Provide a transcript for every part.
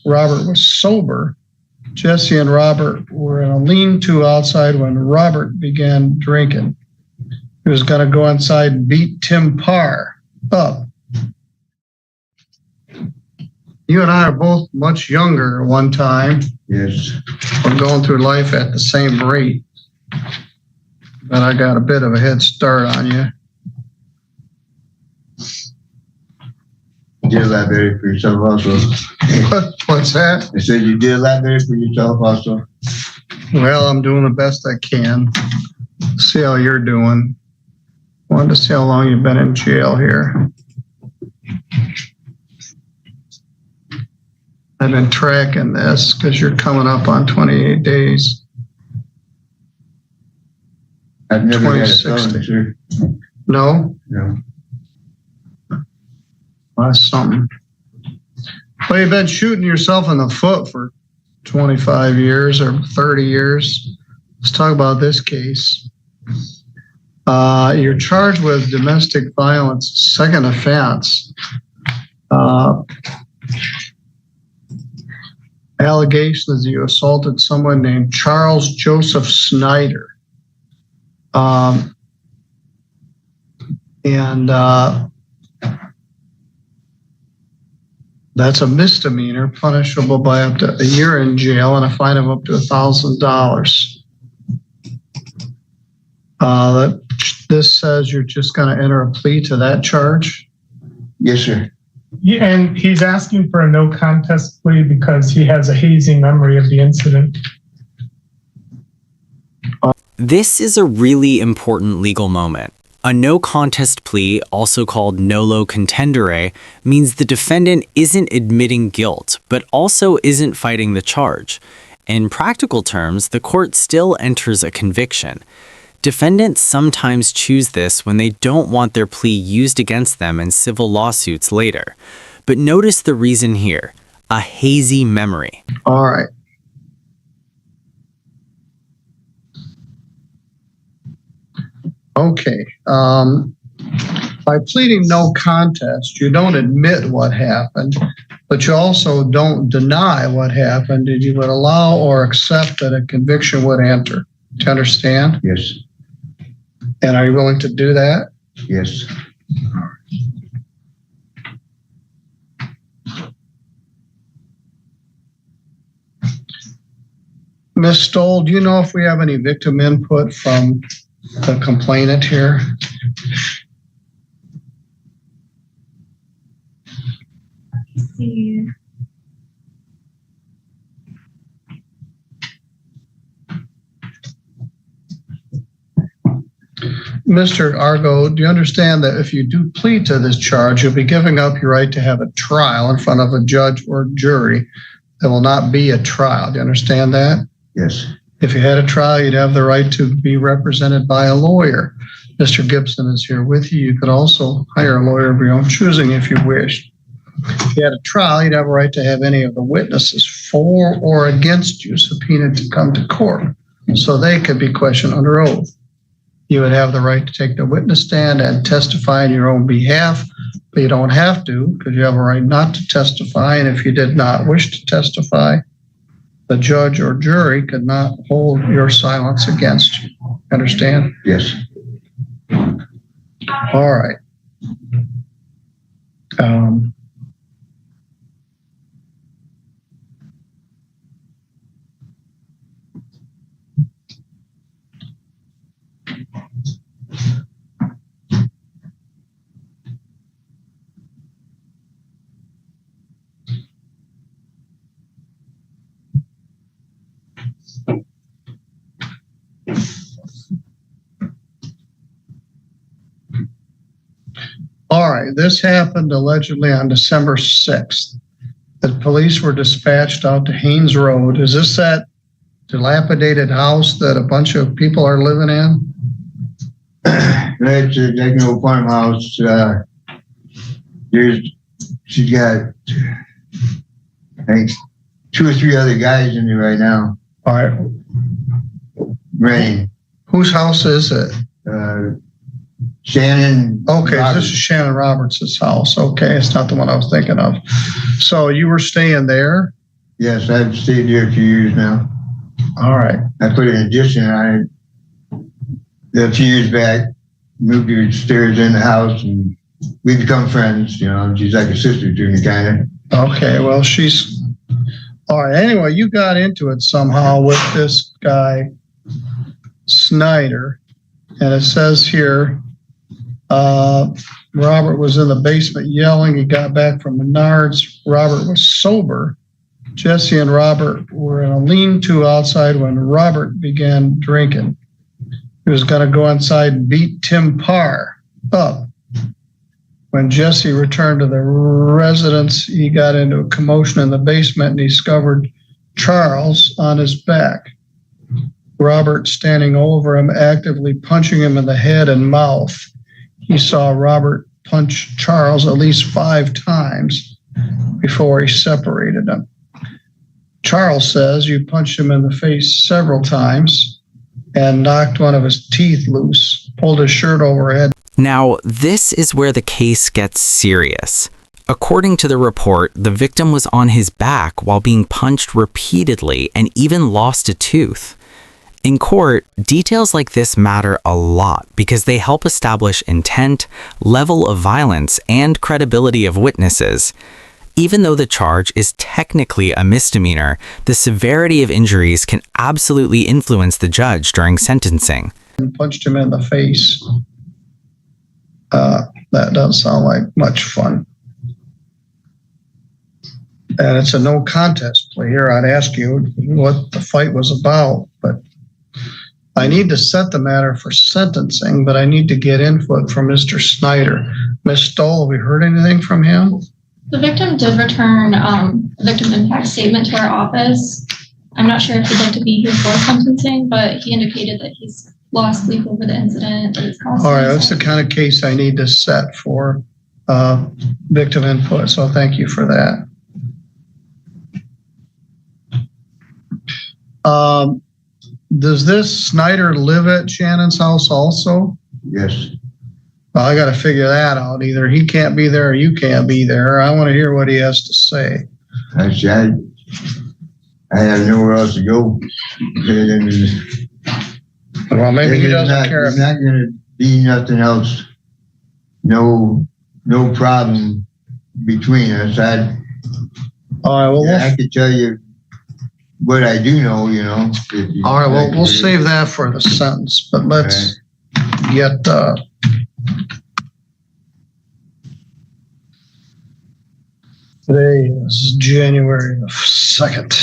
Robert was sober. Jesse and Robert were in a lean-to outside when Robert began drinking. He was going to go inside and beat Tim Parr up. You and I are both much younger at one time. Yes. We're going through life at the same rate. But I got a bit of a head start on you. You did a lot better for yourself also. What's that? I said you did a lot better for yourself also. Well, I'm doing the best I can. See how you're doing. Wanted to see how long you've been in jail here. I've been tracking this because you're coming up on 28 days. I've never had a felony, sir. No? No. That's something. Well, you've been shooting yourself in the foot for 25 years or 30 years. Let's talk about this case. You're charged with domestic violence, second offense. Allegations that you assaulted someone named Charles Joseph Snyder. That's a misdemeanor, punishable by up to a year in jail and a fine of up to $1,000. This says you're just going to enter a plea to that charge? Yes, sir. Yeah, and he's asking for a no contest plea because he has a hazy memory of the incident. This is a really important legal moment. A no contest plea, also called nolo contendere, means the defendant isn't admitting guilt, but also isn't fighting the charge. In practical terms, the court still enters a conviction. Defendants sometimes choose this when they don't want their plea used against them in civil lawsuits later. But notice the reason here: a hazy memory. All right. Okay. By pleading no contest, you don't admit what happened, but you also don't deny what happened, and you would allow or accept that a conviction would enter. Do you understand? Yes. And are you willing to do that? Yes. Ms. Stoll, do you know if we have any victim input from the complainant here? See. Mr. Argo, do you understand that if you do plead to this charge, you'll be giving up your right to have a trial in front of a judge or jury? There will not be a trial. Do you understand that? Yes. If you had a trial, you'd have the right to be represented by a lawyer. Mr. Gibson is here with you. You could also hire a lawyer of your own choosing if you wished. If you had a trial, you'd have a right to have any of the witnesses for or against you subpoenaed to come to court so they could be questioned under oath. You would have the right to take the witness stand and testify on your own behalf, but you don't have to because you have a right not to testify. And if you did not wish to testify, the judge or jury could not hold your silence against you. Understand? Yes. All right. All right, this happened allegedly on December 6th. The police were dispatched out to Haynes Road. Is this that dilapidated house that a bunch of people are living in? It's like an old farmhouse. She's got, I think, 2 or 3 other guys in there right now. All right. Renting. Whose house is it? Shannon. Okay, Roberts. this is Shannon Roberts' house. Okay, it's not the one I was thinking of. So you were staying there? Yes, I've stayed here a few years now. All right. I put an addition on it a few years back, moved her stairs in the house, and we become friends, you know. She's like a sister to me, kind of. Okay, well, she's all right. Anyway, you got into it somehow with this guy, Snyder, and it says here, Robert was in the basement yelling. He got back from Menards. Robert was sober. Jesse and Robert were in a lean-to outside when Robert began drinking. He was going to go inside and beat Tim Parr up. When Jesse returned to the residence, he got into a commotion in the basement and discovered Charles on his back. Robert standing over him, actively punching him in the head and mouth. He saw Robert punch Charles at least 5 times before he separated them. Charles says you punched him in the face several times and knocked one of his teeth loose, pulled his shirt overhead. Now, this is where the case gets serious. According to the report, the victim was on his back while being punched repeatedly and even lost a tooth. In court, details like this matter a lot because they help establish intent, level of violence, and credibility of witnesses. Even though the charge is technically a misdemeanor, the severity of injuries can absolutely influence the judge during sentencing. And punched him in the face. That doesn't sound like much fun. And it's a no contest plea here. I'd ask you what the fight was about, but I need to set the matter for sentencing, but I need to get input from Mr. Snyder. Ms. Stoll, have we heard anything from him? The victim did return a victim impact statement to our office. I'm not sure if he'd like to be here for sentencing, but he indicated that he's lost sleep over the incident. That it's caused. All right, that's the kind of case I need to set for victim input, so thank you for that. Does this Snyder live at Shannon's house also? Yes. Well, I got to figure that out. Either he can't be there or you can't be there. I want to hear what he has to say. I have nowhere else to go. Well, maybe he doesn't care. There's not going to be nothing else. No problem between us. All right, well, I could tell you what I do know, you know. all right, well, we'll save that for the sentence, but let's get today is January the 2nd.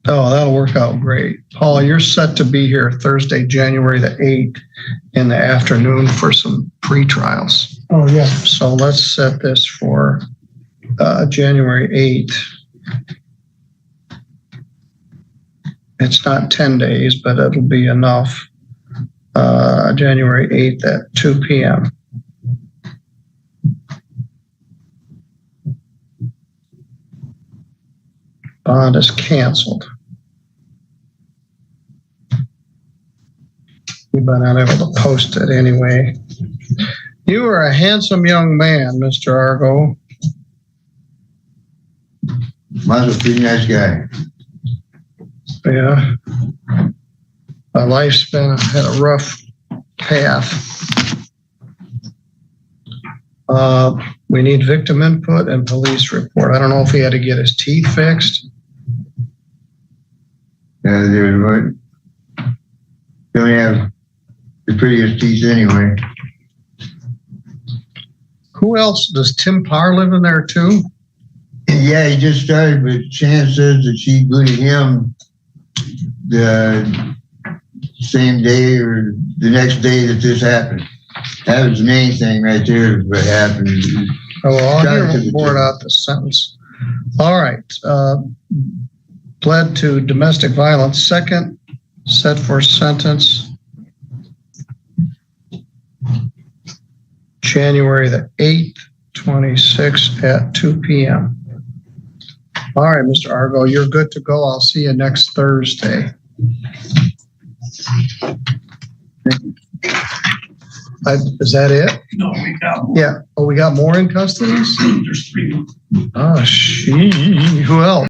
Oh, that'll work out great. Paul, you're set to be here Thursday, January the 8th in the afternoon for some pre-trials. Oh, yes. So let's set this for January 8th. It's not 10 days, but it'll be enough. January 8th at 2 p.m. Bond is canceled. You might not be able to post it anyway. You are a handsome young man, Mr. Argo. Mine's a pretty nice guy. Yeah. My life's had a rough path. We need victim input and police report. I don't know if he had to get his teeth fixed. They don't have the prettiest teeth anyway. Who else? Does Tim Parr live in there too? Yeah, he just started, but Chan says that she booted him the same day or the next day that this happened. That was the main thing right there, what happened. Oh, well, I'll hear board out the sentence. All right. Pled to domestic violence. Second, set for sentence. January the 8th, 26 at 2 p.m. All right, Mr. Argo, you're good to go. I'll see you next Thursday. Is that it? No, we got more. Yeah. Oh, we got more in custody? There's 3. Oh, who else?